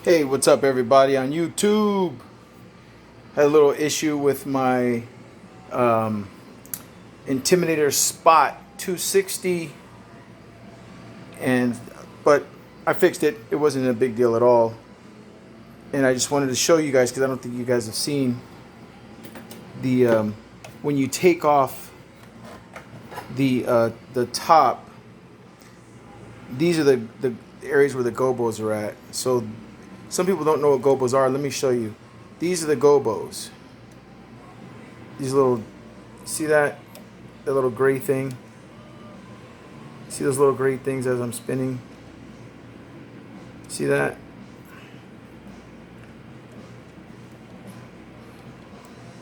Hey, what's up, everybody on YouTube? Had a little issue with my um, Intimidator Spot 260, and but I fixed it. It wasn't a big deal at all, and I just wanted to show you guys because I don't think you guys have seen the when you take off the top. These are the areas where the Gobos are at. So some people don't know what Gobos are. Let me show you. These are the Gobos. These little, see that? The little gray thing? See those little gray things as I'm spinning? See that?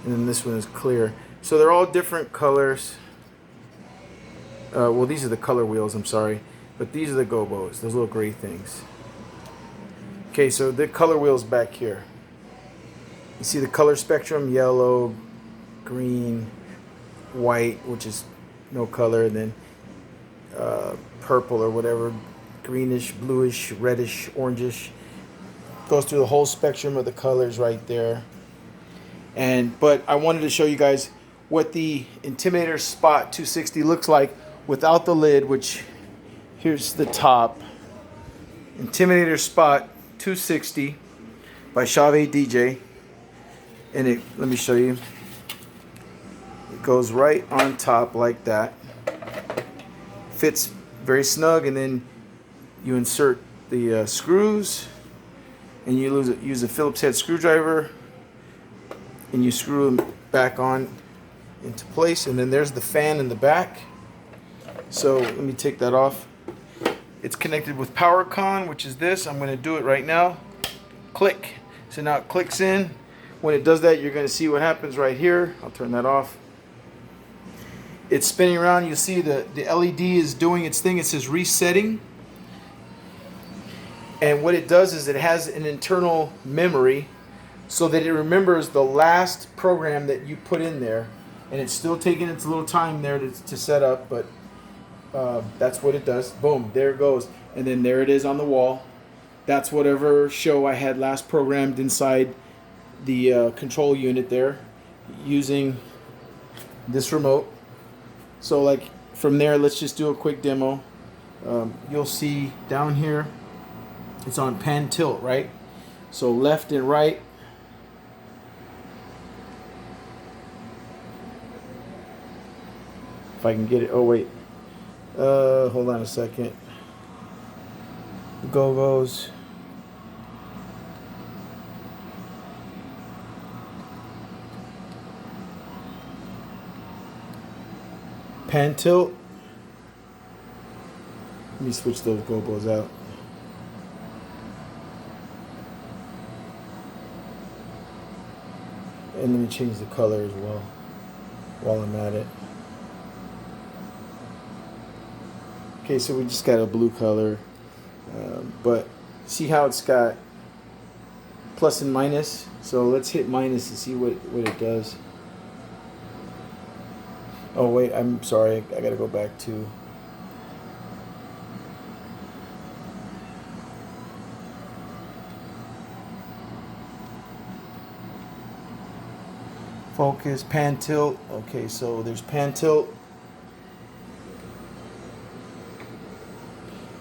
And then this one is clear. So they're all different colors. Well, these are the color wheels, I'm sorry. But these are the Gobos, those little gray things. Okay, so the color wheel's back here. You see the color spectrum? Yellow, green, white, which is no color, and then purple or whatever, greenish, bluish, reddish, orangish. Goes through the whole spectrum of the colors right there. But I wanted to show you guys what the Intimidator Spot 260 looks like without the lid, which here's the top. Intimidator Spot 260 by Chauvet DJ. And let me show you. It goes right on top like that. Fits very snug, and then you insert the screws, and you use a Phillips head screwdriver, and you screw them back on into place, and then there's the fan in the back. So let me take that off. It's connected with PowerCon, which is this. I'm going to do it right now. Click. So now it clicks in. When it does that, you're going to see what happens right here. I'll turn that off. It's spinning around. You see the LED is doing its thing. It says resetting. And what it does is it has an internal memory so that it remembers the last program that you put in there. And it's still taking its little time there to set up, but that's what it does. Boom, there it goes. And then there it is on the wall. That's whatever show I had last programmed inside the control unit there using this remote. So like from there, let's just do a quick demo. You'll see down here, it's on pan tilt, right? So left and right. If I can get it, oh wait. Hold on a second. Gobos. Pan tilt. Let me switch those Gobos out. And let me change the color as well while I'm at it. Okay, so we just got a blue color. But see how it's got plus and minus? So let's hit minus to see what it does. Oh wait, I'm sorry, I gotta go back to focus, pan tilt. Okay, so there's pan tilt.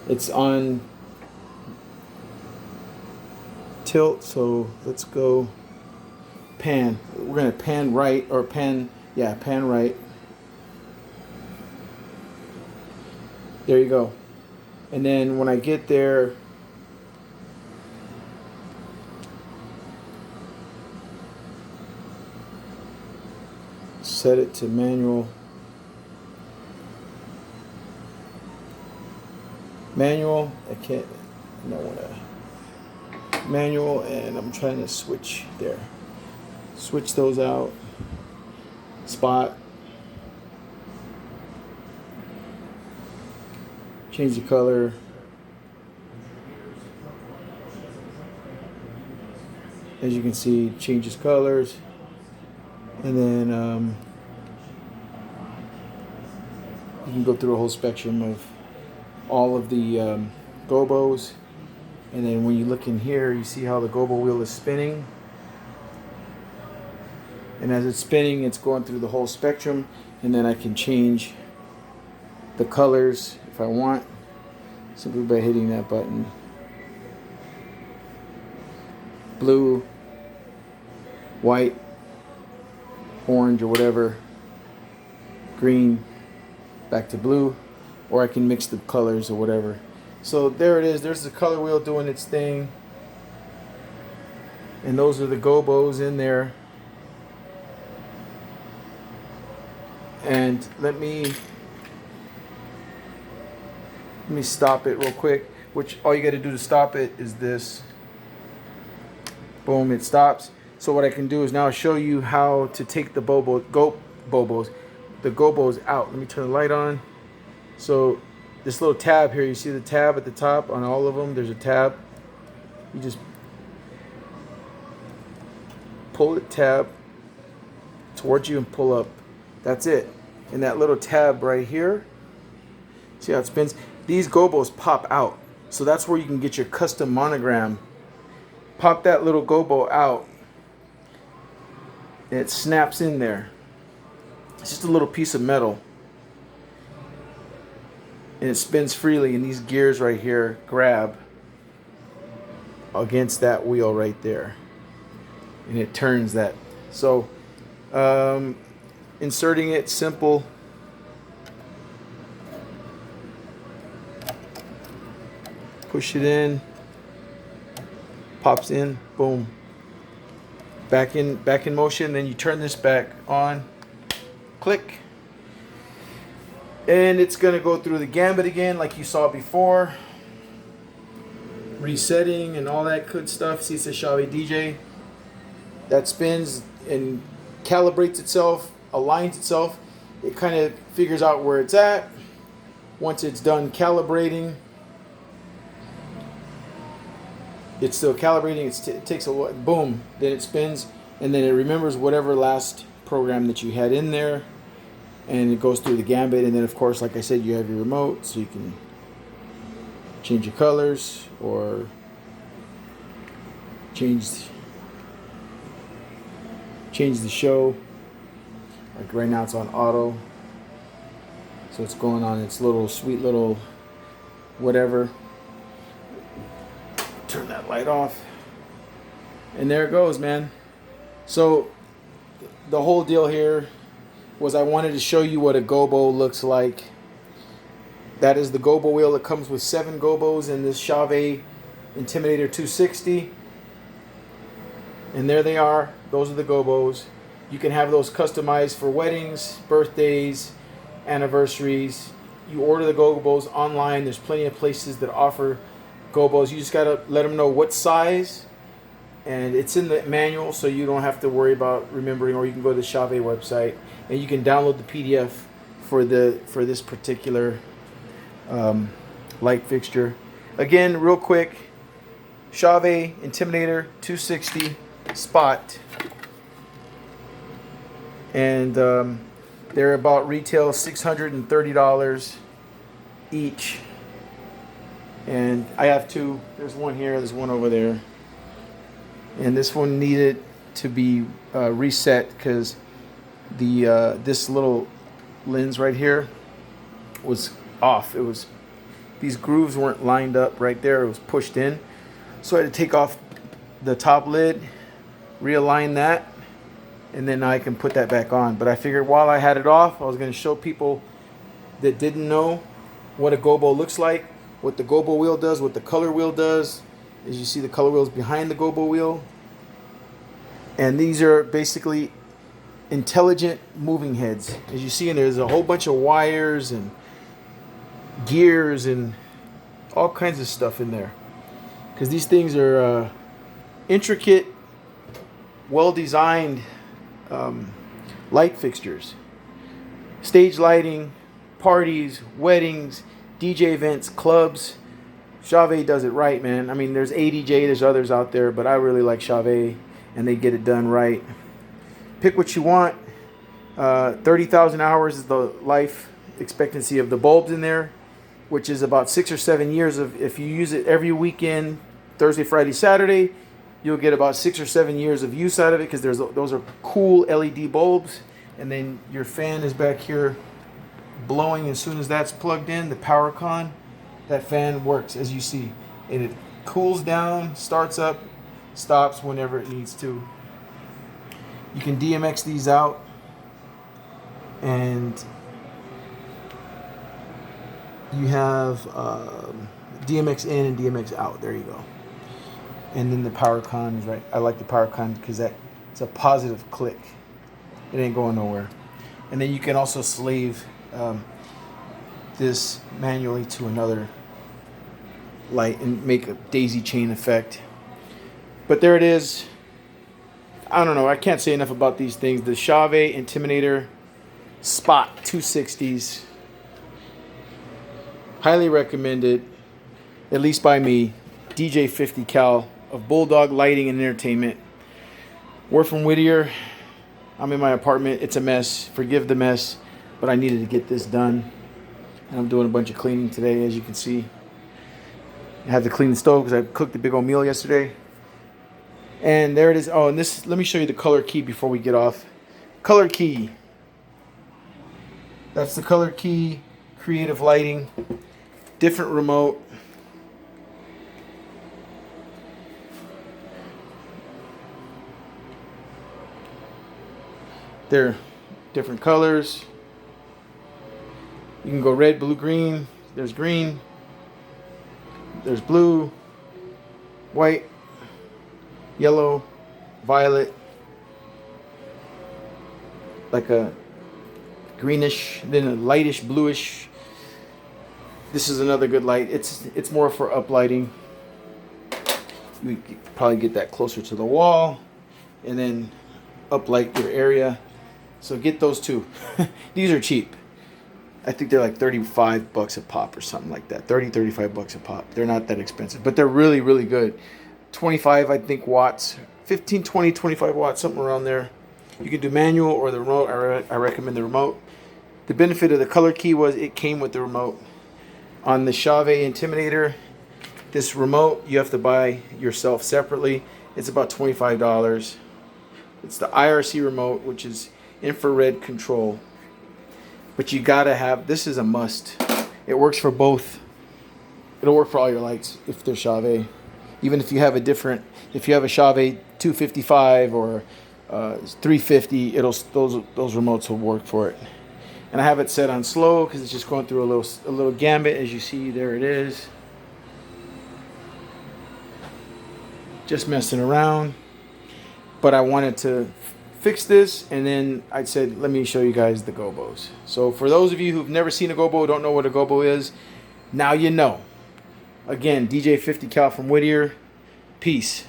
It's on tilt, so let's go pan. We're gonna pan right, or pan right. There you go. And then when I get there, set it to manual. Manual, I can't, I don't want to. Manual, and I'm trying to switch there. Switch those out. Spot. Change the color. As you can see, changes colors. And then you can go through a whole spectrum of all of the Gobos. And then when you look in here, you see how the Gobo wheel is spinning. And as it's spinning, it's going through the whole spectrum. And then I can change the colors if I want, simply by hitting that button. Blue, white, orange, or whatever, green, back to blue, or I can mix the colors or whatever. So there it is. There's the color wheel doing its thing. And those are the Gobos in there. And let me stop it real quick. Which all you got to do to stop it is this. Boom, it stops. So what I can do is now show you how to take the Gobos out. Let me turn the light on. So this little tab here, you see the tab at the top on all of them? There's a tab. You just pull the tab towards you and pull up. That's it. And that little tab right here, see how it spins? These Gobos pop out. So that's where you can get your custom monogram. Pop that little Gobo out. And it snaps in there. It's just a little piece of metal. And it spins freely, and these gears right here grab against that wheel right there. And it turns that. So inserting it, simple. Push it in. Pops in, boom. Back in motion, then you turn this back on. Click. And it's going to go through the gambit again like you saw before. Resetting and all that good stuff. See, it's a Chauvet DJ. That spins and calibrates itself, aligns itself. It kind of figures out where it's at. Once it's done calibrating, it's still calibrating. It takes a while. Boom. Then it spins. And then it remembers whatever last program that you had in there. And it goes through the gambit. And then, of course, like I said, you have your remote. So you can change your colors or change the show. Like right now it's on auto. So it's going on its little sweet little whatever. Turn that light off. And there it goes, man. So the whole deal here was I wanted to show you what a Gobo looks like. That is the Gobo wheel. It comes with 7 Gobos in this Chauvet Intimidator 260. And there they are. Those are the Gobos. You can have those customized for weddings, birthdays, anniversaries. You order the Gobos online. There's plenty of places that offer Gobos. You just got to let them know what size. And it's in the manual, so you don't have to worry about remembering. Or you can go to the Chauvet website and you can download the PDF for this particular light fixture. Again, real quick, Chauvet Intimidator 260 spot, and they're about retail $630 each. And I have 2. There's one here. There's one over there. And this one needed to be reset because the this little lens right here was off. It was, these grooves weren't lined up right there. It was pushed in. So I had to take off the top lid, realign that, and then I can put that back on. But I figured while I had it off, I was going to show people that didn't know what a Gobo looks like, what the Gobo wheel does, what the color wheel does. As you see, the color wheel is behind the Gobo wheel. And these are basically intelligent moving heads. As you see, and there's a whole bunch of wires and gears and all kinds of stuff in there. Because these things are intricate, well-designed light fixtures. Stage lighting, parties, weddings, DJ events, clubs. Chauvet does it right, man. I mean, there's ADJ, there's others out there, but I really like Chauvet, and they get it done right. Pick what you want. 30,000 hours is the life expectancy of the bulbs in there, which is about 6 or 7 years of, if you use it every weekend, Thursday, Friday, Saturday. You'll get about 6 or 7 years of use out of it because those are cool LED bulbs. And then your fan is back here blowing as soon as that's plugged in, the power con. That fan works, as you see. And it cools down, starts up, stops whenever it needs to. You can DMX these out. And you have DMX in and DMX out. There you go. And then the power con is right. I like the power con because it's a positive click. It ain't going nowhere. And then you can also slave this manually to another light and make a daisy chain effect. But there it is. I don't know. I can't say enough about these things. The Chauvet Intimidator Spot 260s. Highly recommended, at least by me. DJ 50 cal of Bulldog Lighting and Entertainment. We're from Whittier. I'm in my apartment. It's a mess. Forgive the mess, but I needed to get this done. And I'm doing a bunch of cleaning today, as you can see. I have to clean the stove because I cooked a big old meal yesterday. And there it is. Oh, and this, let me show you the color key before we get off. Color key. That's the color key. Creative lighting. Different remote. They're different colors. You can go red, blue, green. There's green. There's blue, white, yellow, violet, like a greenish, then a lightish bluish. This is another good light. It's more for uplighting. You could probably get that closer to the wall and then uplight your area. So get those two. These are cheap. I think they're like 35 bucks a pop or something like that. 35 bucks a pop. They're not that expensive, but they're really, really good. 25, I think, watts. 15, 20, 25 watts, something around there. You can do manual or the remote. I recommend the remote. The benefit of the color key was it came with the remote. On the Chauvet Intimidator, this remote you have to buy yourself separately. It's about $25. It's the IRC remote, which is infrared control. But you gotta have, this is a must. It works for both. It'll work for all your lights if they're Chauvet. Even if you have a Chauvet 255 or 350, those remotes will work for it. And I have it set on slow because it's just going through a little gambit. As you see, there it is. Just messing around. But I wanted to fix this, and then I said, let me show you guys the Gobos. So for those of you who've never seen a Gobo, don't know what a Gobo is, now you know. Again, DJ 50 cal from Whittier. Peace.